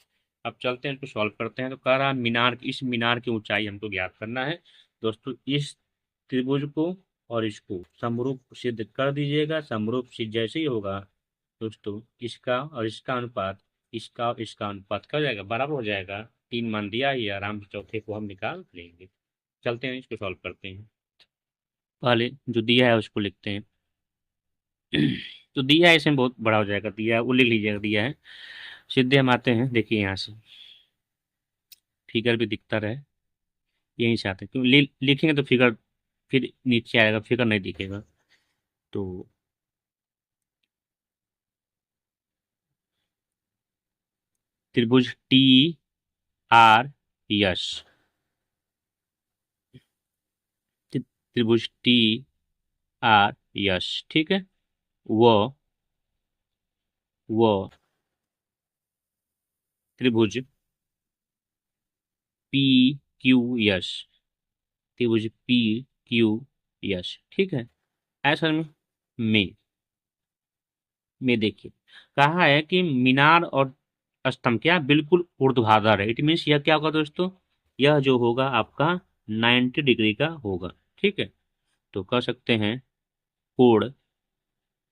अब चलते हैं, इसको सॉल्व करते हैं। तो कह रहा है मीनार, इस मीनार की ऊंचाई हमको ज्ञात करना है दोस्तों। इस त्रिभुज को और इसको समरूप सिद्ध कर दीजिएगा, समरूप सिद्ध जैसे ही होगा दोस्तों, इसका और इसका अनुपात, इसका और इसका अनुपात क्या हो जाएगा, बराबर हो जाएगा। 3 मान दिया ही, आराम से चौथे को हम निकाल लेंगे। चलते हैं, इसको सॉल्व करते हैं। पहले जो दिया है उसको लिखते हैं। तो दिया है, इसमें बहुत बड़ा हो जाएगा, दिया है वो लिख लीजिएगा, दिया है। सीधे हम आते हैं, देखिए यहाँ से फिगर भी दिखता रहे, यहीं से आते हैं, क्योंकि लिखेंगे तो फिगर फिर नीचे आएगा, फिगर नहीं दिखेगा। तो त्रिभुज टी आर यस, त्रिभुज टी आर यस, ठीक है। वो वो त्रिभुज पी क्यू यस, त्रिभुज पी क्यू यस, ठीक है। ऐसा में देखिए, कहा है कि मीनार और स्तंभ क्या बिल्कुल ऊर्ध्वाधर है। इट मीन्स यह क्या होगा दोस्तों, यह जो होगा आपका 90 डिग्री का होगा, ठीक है। तो कह सकते हैं कोण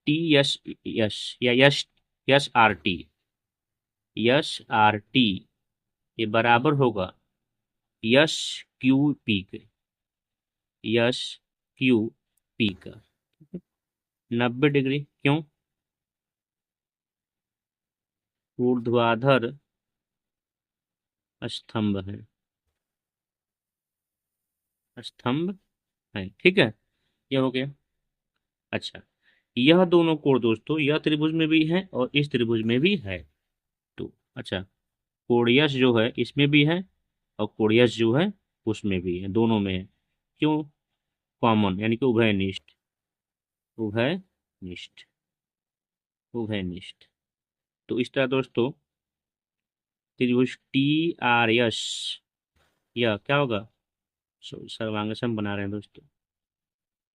टी यस यस या yes yes R T, yes R T ये बराबर होगा यस क्यू पी के, यस क्यू पी का 90 डिग्री। क्यों? ऊर्ध्वाधर स्तंभ है, स्तंभ है, ठीक है। ये हो गया। अच्छा, यह दोनों कोण दोस्तों यह त्रिभुज में भी है और इस त्रिभुज में भी है। तो अच्छा, कोणीयस जो है इसमें भी है और कोणीयस जो है उसमें भी है, दोनों में है। क्यों? कॉमन, यानी कि उभयनिष्ठ, उभयनिष्ठ, उभयनिष्ठ। तो इस तरह दोस्तों त्रिभुज टी आर यस यह क्या होगा, सर्वांग बना रहे हैं दोस्तों,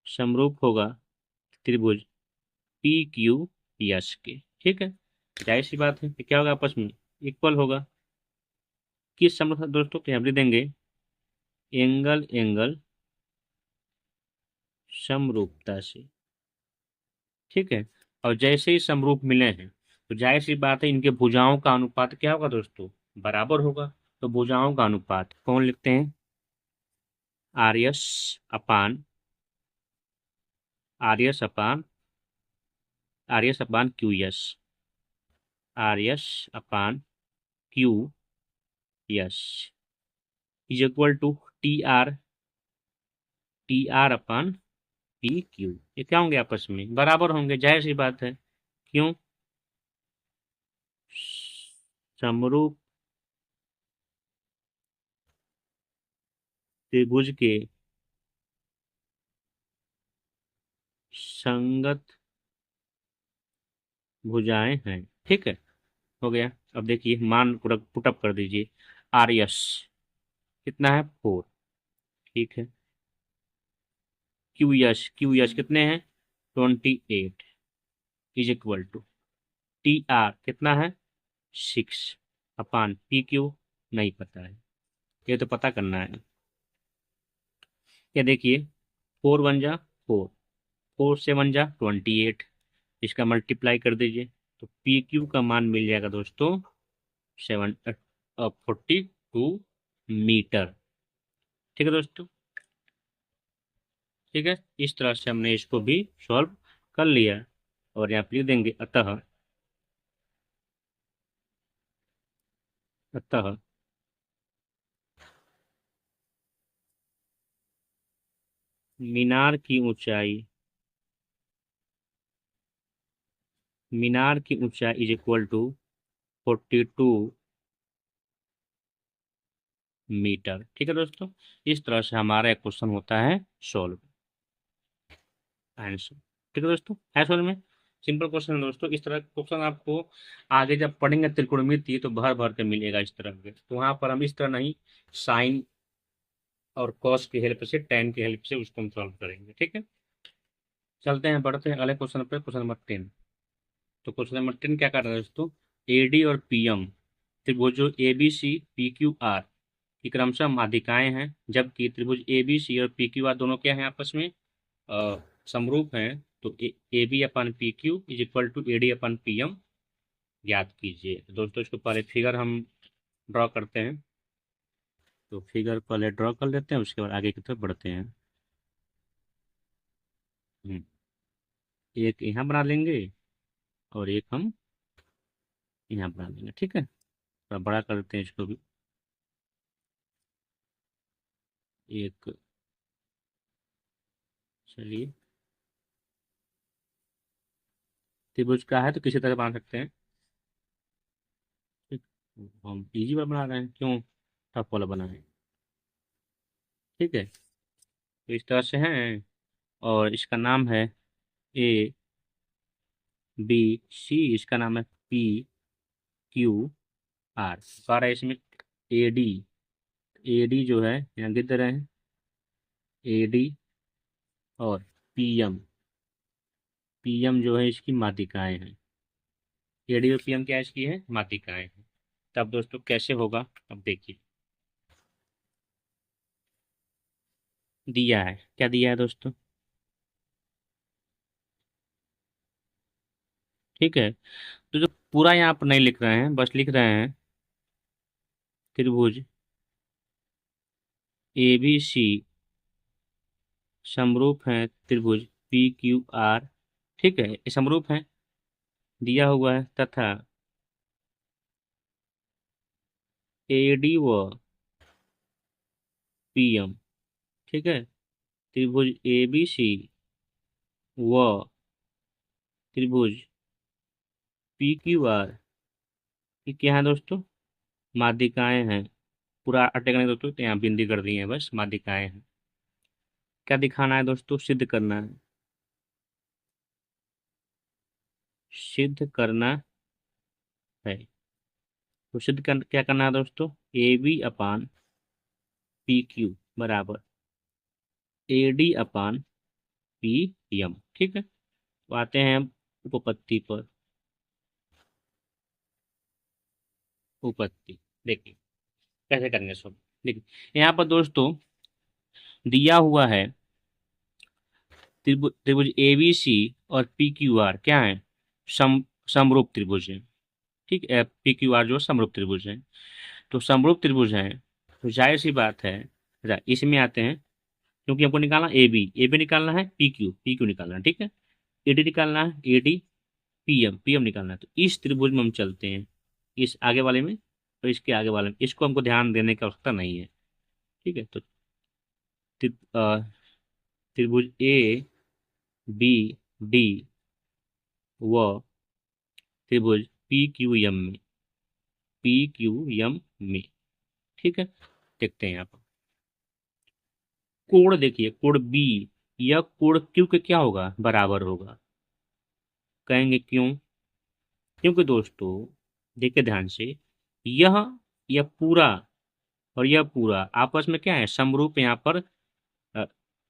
समरूप होगा त्रिभुज पी क्यू यस के, ठीक है। जाहिर सी बात है कि क्या होगा, आपस में इक्वल होगा। किस समरूप दोस्तों, तो यहाँ लिख देंगे एंगल एंगल समरूपता से, ठीक है। और जैसे ही समरूप मिले हैं तो जाहिर सी बात है इनके भुजाओं का अनुपात क्या होगा दोस्तों, बराबर होगा। तो भुजाओं का अनुपात कौन लिखते हैं, R S upon, R S upon, R S upon Q S, R S upon Q S is equal to T R, T R upon P Q. ये क्या होंगे, आपस में बराबर होंगे, जाहिर सी बात है। क्यों? समरूप त्रिभुज के संगत भुजाएं हैं, ठीक है। हो गया। अब देखिए मान पुटअप कर दीजिए, आर एस कितना है 4, ठीक है। क्यू एस कितने हैं 28 is equal to T R कितना है 6 अपान पी क्यू, नहीं पता है, ये तो पता करना है। ये देखिए 4 × 1 = 4, 4 × 7 = 28, इसका मल्टीप्लाई कर दीजिए तो पी क्यू का मान मिल जाएगा दोस्तों 42 मीटर, ठीक है दोस्तों। ठीक है, इस तरह से हमने इसको भी सॉल्व कर लिया। और यहाँ पे लिख देंगे अतः, अतः मीनार की ऊंचाई, मीनार की ऊंचाई इज इक्वल टू 42 मीटर, ठीक है दोस्तों। इस तरह से हमारा एक क्वेश्चन होता है सॉल्व, आंसर, ठीक है दोस्तों। है सॉल्व में सिंपल क्वेश्चन है दोस्तों। इस तरह का क्वेश्चन आपको आगे जब पढ़ेंगे त्रिकोणमिति तो भर भर के मिलेगा इस तरह के। तो वहां पर हम इस तरह नहीं, साइन और कॉस की हेल्प से, टेन की हेल्प से उसको हम सॉल्व करेंगे, ठीक है। चलते हैं, बढ़ते हैं अगले क्वेश्चन पे, क्वेश्चन नंबर 10। तो क्वेश्चन नंबर 10 क्या कर रहा है दोस्तों, एडी और पीएम त्रिभुज A B C P Q R की क्रमशः माध्यिकाएं हैं, जबकि त्रिभुज ए बी सी और पी क्यू आर दोनों क्या हैं, आपस में समरूप हैं। तो A B upon P Q is equal to A D upon P M ज्ञात कीजिए। तो दोस्तों इसको पहले फिगर हम ड्रॉ करते हैं। तो फिगर पहले ड्रॉ कर लेते हैं, उसके बाद आगे की तरफ बढ़ते हैं। हम्म, एक यहाँ बना लेंगे और एक हम यहाँ बना लेंगे, ठीक है। थोड़ा बड़ा कर देते हैं इसको भी, एक, चलिए त्रिभुज का है तो किसी तरह बना सकते हैं, ठीक। हम इजी वाला बना रहे हैं, क्यों टफ वाला बनाए, ठीक है। तो इस तरह से है और इसका नाम है ए बी सी, इसका नाम है पी क्यू आर। कह रहा है इसमें ए डी ए डी जो है यहाँ गिर रहे हैं, ए डी और पी एम, पी एम जो है इसकी माध्यिकाएं हैं। ए डी और पी एम क्या इसकी है, माध्यिकाएं हैं। तब दोस्तों कैसे होगा, अब देखिए दिया है, क्या दिया है दोस्तों, ठीक है। तो जो पूरा यहाँ पर नहीं लिख रहे हैं, बस लिख रहे हैं त्रिभुज ए बी सी समरूप है त्रिभुज पी क्यू आर, ठीक है, ये समरूप है, दिया हुआ है, तथा ए डी व पी एम, ठीक है, त्रिभुज ए बी सी व त्रिभुज पी क्यू आर, ये क्या है दोस्तों, माध्यिकाएं हैं। पूरा अटेक नहीं दोस्तों, तो यहाँ बिंदी कर दी है, बस माध्यिकाएं हैं। क्या दिखाना है दोस्तों, सिद्ध करना है, सिद्ध करना है। तो क्या करना है दोस्तों, A B upon P Q बराबर A D upon P M, ठीक है। तो आते हैं हम उपपत्ति पर, उपपत्ति देखिए कैसे करेंगे सब। देखिए यहाँ पर दोस्तों दिया हुआ है त्रिभुज ए बी सी और पी क्यू आर क्या है, सम समरूप त्रिभुज है, ठीक है। पी क्यू आर जो समरूप त्रिभुज है, तो समरूप त्रिभुज है, तो जाहिर सी बात है, इसमें आते हैं, क्योंकि हमको निकालना ए बी निकालना है, पी क्यू निकालना है, ठीक है, ए डी निकालना है, ए डी पी एम निकालना है। तो इस त्रिभुज में हम चलते हैं, इस आगे वाले में और इसके आगे वाले में, इसको हमको ध्यान देने की आवश्यकता नहीं है, ठीक है। तो त्रिभुज ए बी डी व त्रिभुज पी क्यू एम में, पी क्यू एम में, ठीक है। देखते हैं यहाँ पर कोण, देखिए कोण बी या कोण क्यू के क्या होगा, बराबर होगा। कहेंगे क्यों, क्योंकि दोस्तों देखिए ध्यान से, यह यह पूरा और यह पूरा आपस में क्या है, समरूप यहाँ पर अ,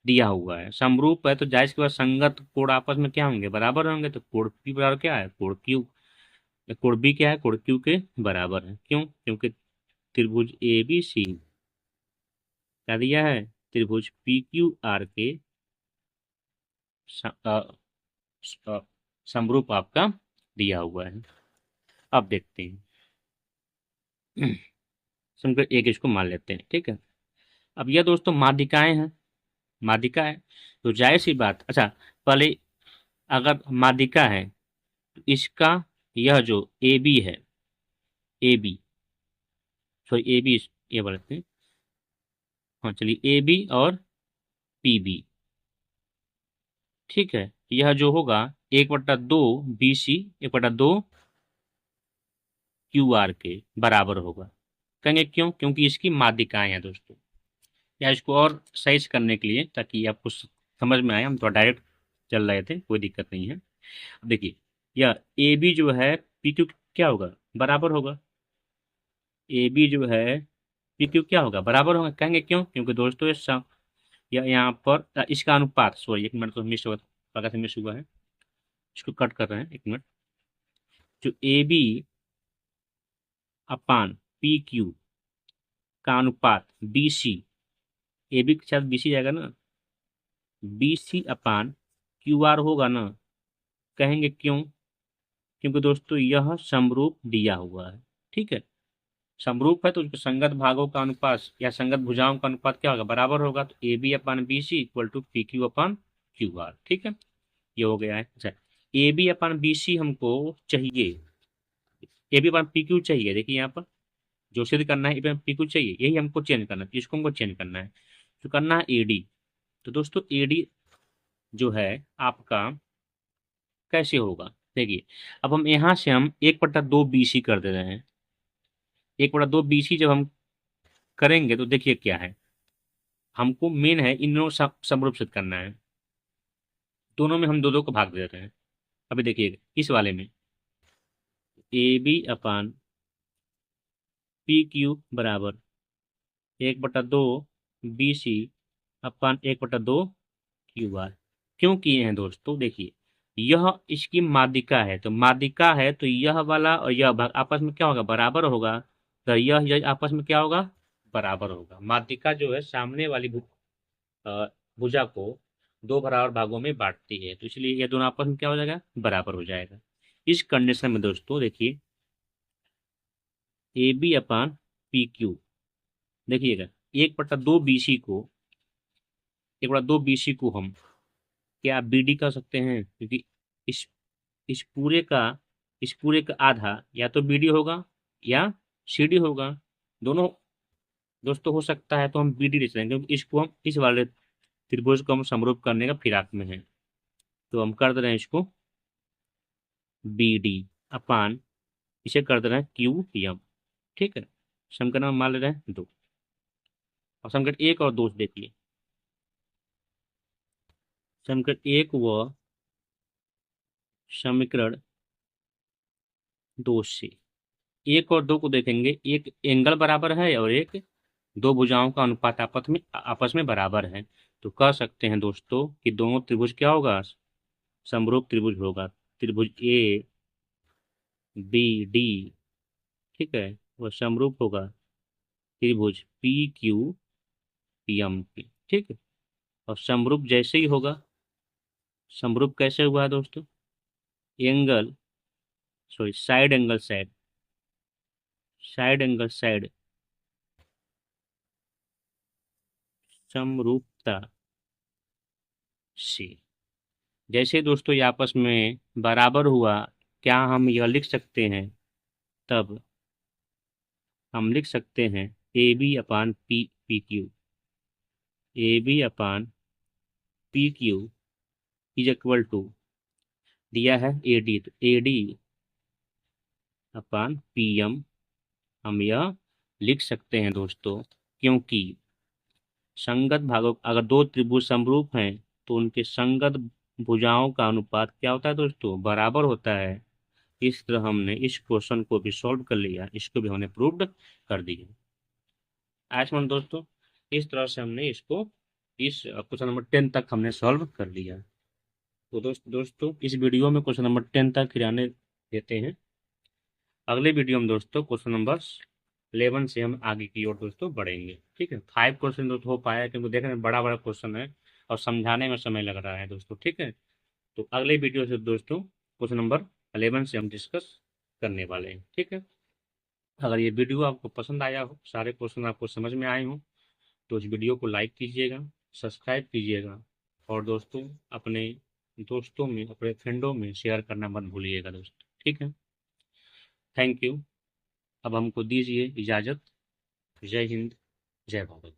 दिया हुआ है, समरूप है, तो जाहिर सी बात संगत कोण आपस में क्या होंगे, बराबर होंगे। तो कोण पी बराबर क्या है, कोण क्यू, कोण बी क्या है, कोण क्यू के बराबर है। क्यों, क्योंकि त्रिभुज ए बी सी क्या दिया है, त्रिभुज पी क्यू आर के स- अ, अ, समरूप आपका दिया हुआ है। अब देखते हैं समकर एक इसको मान लेते हैं, ठीक है। अब यह दोस्तों माध्यिकाएं हैं, माध्यिका है, तो जाहिर सी बात, अच्छा पहले अगर माध्यिका है तो इसका यह जो ए बी है, A B, sorry A B, ये बोलते हैं, हाँ चलिए ए बी और पी बी, ठीक है, यह जो होगा 1/2 बी सी 1/2 क्यू आर के बराबर होगा। कहेंगे क्यों, क्योंकि इसकी माध्यिकाएं हैं दोस्तों। या इसको और सही से करने के लिए, ताकि आपको समझ में आए, हम तो डायरेक्ट चल रहे थे, कोई दिक्कत नहीं है। अब देखिए यह ए बी जो है पी क्यू क्या होगा, बराबर होगा, ए बी जो है पी क्यू क्या होगा, बराबर होगा। कहेंगे क्यों, क्योंकि दोस्तों या यहाँ पर इसका अनुपात, सॉरी एक मिनट तो मिस हुआ, पता से मिस हुआ है, इसको कट कर रहे हैं एक मिनट। जो A B upon P Q का अनुपात बी सी, ए बी के साथ बी सी जाएगा ना, B C upon Q R होगा ना। कहेंगे क्यों, क्योंकि दोस्तों यह समरूप दिया हुआ है, ठीक है, समरूप है, तो उसके संगत भागों का अनुपात या संगत भुजाओं का अनुपात क्या होगा, बराबर होगा। तो A B upon B C equal to P Q upon Q R, ठीक है, ये हो गया है। अच्छा ए बी अपान बी सी हमको चाहिए, A B upon P Q चाहिए, देखिए यहाँ पर जो सिद्ध करना है A B upon P Q चाहिए, यही हमको चेंज करना है, इसको हमको चेंज करना है, तो करना है ए डी। तो दोस्तों ए डी जो है आपका कैसे होगा, देखिए अब हम यहाँ से हम 1/2 बी सी कर दे रहे हैं, 1/2 बी सी जब हम करेंगे तो देखिए क्या है, हमको मेन है इन दोनों समरूप सिद्ध करना है, दोनों में हम दो दो को भाग दे रहे हैं। अभी देखिए इस वाले में A B upon P Q बराबर 1/2 BC अपन 1/2 QR। क्यों किए हैं दोस्तों? देखिए, यह इसकी माध्यिका है, तो माध्यिका है तो यह वाला और यह भाग आपस में क्या होगा? बराबर होगा। तो यह आपस में क्या होगा? बराबर होगा। माध्यिका जो है सामने वाली अ, भुजा को दो बराबर भागों में बांटती है, तो इसलिए ये दोनों आपस में क्या हो जाएगा? बराबर हो जाएगा। इस कंडीशन में दोस्तों देखिए, A B upon P Q, देखिएगा 1/2 BC को 1/2 BC को हम क्या बी डी कर सकते हैं? क्योंकि इस इस पूरे का इस पूरे का आधा या तो बी डी होगा या सी डी होगा, दोनों दोस्तों हो सकता है, तो हम बी डी ले सकते हैं क्योंकि इसको हम इस वाले त्रिभुज को हम समरूप करने का फिराक में है। तो हम कर दे रहे हैं इसको बी डी अपान, इसे कर दे रहे हैं क्यू एम। ठीक है, समीकरण हम मान ले रहे हैं 2। और समीकरण 1 और 2 देखिए, समीकरण 1 व समीकरण 2 से 1 और 2 को देखेंगे, एक एंगल बराबर है और एक दो भुजाओं का अनुपात आपस में बराबर है। तो कह सकते हैं दोस्तों कि दोनों त्रिभुज क्या होगा? समरूप त्रिभुज होगा। त्रिभुज ए बी डी, ठीक है, वह समरूप होगा त्रिभुज पी क्यू एम की। ठीक है, और समरूप जैसे ही होगा, समरूप कैसे हुआ है दोस्तों? Angle, sorry, side angle side, side angle side समरूपता से जैसे दोस्तों ये आपस में बराबर हुआ, क्या हम यह लिख सकते हैं? तब हम लिख सकते हैं A B upon P P Q, A B upon P Q is equal to, दिया है ए डी, तो A D upon P M हम यह लिख सकते हैं दोस्तों, क्योंकि संगत भागों, अगर दो त्रिभुज समरूप हैं तो उनके संगत भुजाओं का अनुपात क्या होता है दोस्तों? बराबर होता है। इस तरह हमने इस क्वेश्चन को भी सॉल्व कर लिया, इसको भी हमने प्रूव्ड कर दिया। आज समझ दोस्तों, इस तरह से हमने इसको इस क्वेश्चन नंबर 10 तक हमने सॉल्व कर लिया। तो दोस्तों इस वीडियो में क्वेश्चन नंबर 10 तक फिर आने देते हैं। अगले वीडियो में दोस्तों क्वेश्चन नंबर 11 से हम आगे की ओर दोस्तों बढ़ेंगे। ठीक है, 5 क्वेश्चन दोस्तों हो पाया क्योंकि देखने में बड़ा बड़ा क्वेश्चन है और समझाने में समय लग रहा है दोस्तों। ठीक है, तो अगले वीडियो से दोस्तों क्वेश्चन नंबर 11 से हम डिस्कस करने वाले हैं। ठीक है, अगर ये वीडियो आपको पसंद आया हो, सारे क्वेश्चन आपको समझ में आए हो, तो इस वीडियो को लाइक कीजिएगा, सब्सक्राइब कीजिएगा और दोस्तों अपने दोस्तों में, अपने फ्रेंडों में शेयर करना मत भूलिएगा दोस्तों। ठीक है, थैंक यू। अब हमको दीजिए इजाज़त। जय हिंद, जय भारत।